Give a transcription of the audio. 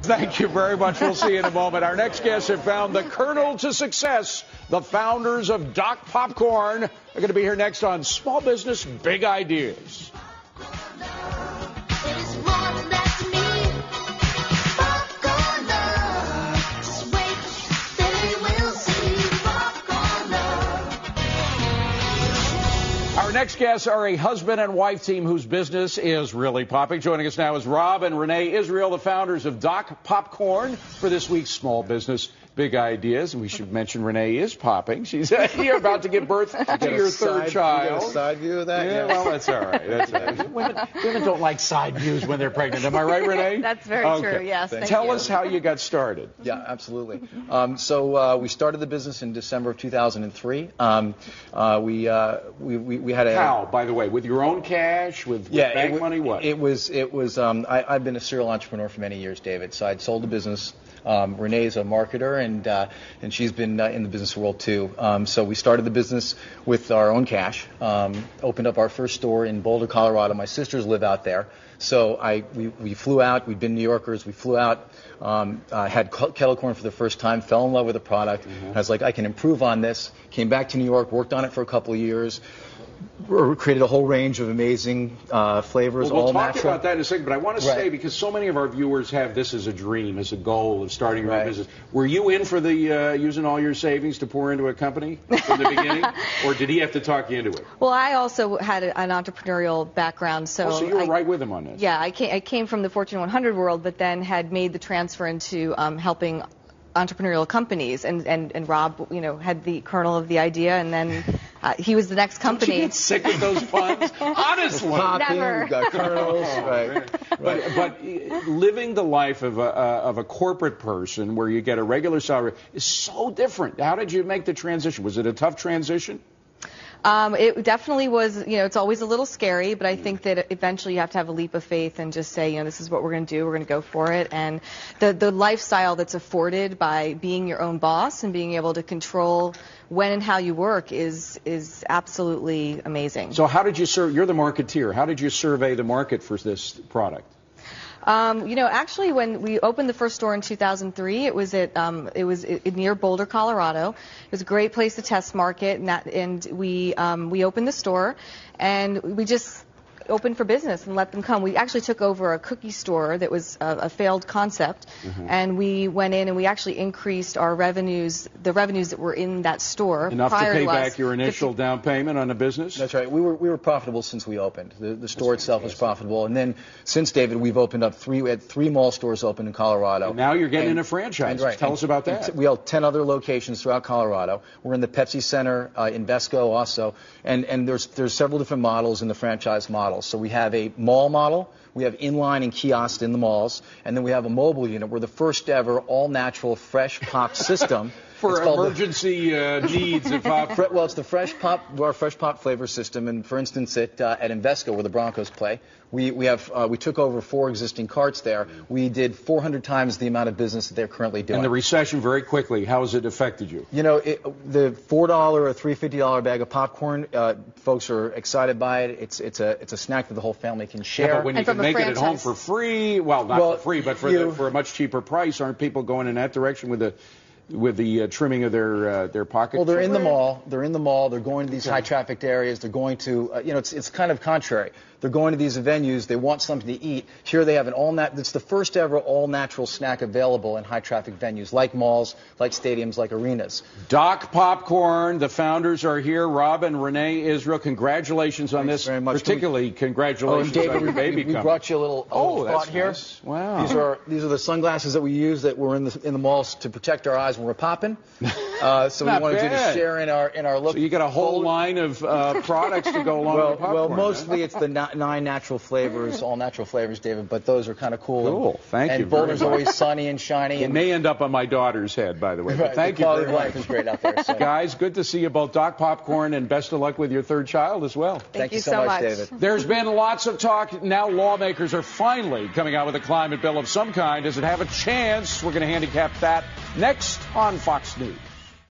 Thank you very much. We'll see you in a moment. Our next guests have found the kernel to success. The founders of Doc Popcorn are going to be here next on Small Business Big Ideas. Our next guests are a husband and wife team whose business is really popping. Joining us now is Rob and Renee Israel, the founders of Doc Popcorn, for this week's Small Business Big Ideas. And we should mention Renee is popping. She's you're about to give birth to your third child. You get a side view of that? Yeah, well, that's all right. That's all right. Women don't like side views when they're pregnant. Am I right, Renee? That's very true, yes. Tell us how you got started. Yeah, absolutely. So we started the business in December of 2003. We had a... How, by the way? With your own cash? With bank money? What? It was I've been a serial entrepreneur for many years, David. So I'd sold the business. Renee's a marketer, and she's been in the business world too. So we started the business with our own cash, opened up our first store in Boulder, Colorado. My sisters live out there. So we flew out. We'd been New Yorkers. We flew out, had kettle corn for the first time, fell in love with the product. I was like, I can improve on this. Came back to New York, worked on it for a couple of years. Created a whole range of amazing flavors, we'll all talk natural. about that in a second, but I want to say, because so many of our viewers have this as a dream, as a goal of starting your own business. Were you in for the using all your savings to pour into a company from the beginning, or did he have to talk you into it? Well, I also had an entrepreneurial background, so you were right with him on this. Yeah, I came from the Fortune 100 world, but then had made the transfer into helping entrepreneurial companies, and Rob, had the kernel of the idea, and then he was the next company. Don't you get sick of those puns? Honestly, never. Got kernels, right. But living the life of a corporate person where you get a regular salary is so different. How did you make the transition? Was it a tough transition? It definitely was, it's always a little scary, but I think that eventually you have to have a leap of faith and just say, this is what we're going to do, we're going to go for it. And the lifestyle that's afforded by being your own boss and being able to control when and how you work is absolutely amazing. So how did you you're the marketeer, how did you survey the market for this product? Actually, when we opened the first store in 2003, it was near Boulder, Colorado. It was a great place to test market, and we opened the store, and we just opened for business and let them come. We actually took over a cookie store that was a failed concept, and we went in and we actually increased our revenues, the revenues that were in that store. Enough to pay back your initial down payment on the business? That's right. We were profitable since we opened. The store itself was profitable, and then since, David, we've opened up we had three mall stores open in Colorado. And now you're getting into franchise. Tell us about that. We have 10 other locations throughout Colorado. We're in the Pepsi Center in Vesco also, and there's several different models in the franchise model. So we have a mall model, we have inline and kiosk in the malls, and then we have a mobile unit. We're the first ever all-natural fresh pop system. For emergency needs of pop. Well, it's the fresh pop, our fresh pop flavor system, and for instance, at Invesco, where the Broncos play, we took over 4 existing carts there. We did 400 times the amount of business that they're currently doing. And the recession, very quickly, how has it affected you? The $4 or $3.50 bag of popcorn, folks are excited by it. It's a snack that the whole family can share. Yeah, but when you can make it at home for free, well, not for free, but for a much cheaper price, aren't people going in that direction with the trimming of their pockets? Well, they're in the mall. They're going to these high-trafficked areas. They're going to, it's kind of contrary. They're going to these venues. They want something to eat. Here they have it's the first ever all-natural snack available in high-traffic venues, like malls, like stadiums, like arenas. Doc Popcorn, the founders are here. Rob and Renee Israel, congratulations on this. Very much. Particularly, congratulations David, on your baby we brought you a little spot here. Nice. Wow. These are the sunglasses that we use that were in the malls to protect our eyes when we're popping. So we wanted you to share in our look. So you got a whole line of products to go along with popcorn. Well, mostly it's the 9 natural flavors, all natural flavors, David, but those are kind of cool. Cool. Thank you. And Boulder's always sunny and shiny. It may end up on my daughter's head, by the way. But thank you very much. Life is great out there. So. Guys, good to see you both. Doc Popcorn, and best of luck with your third child as well. Thank you so much, David. There's been lots of talk. Now lawmakers are finally coming out with a climate bill of some kind. Does it have a chance? We're going to handicap that next on Fox News.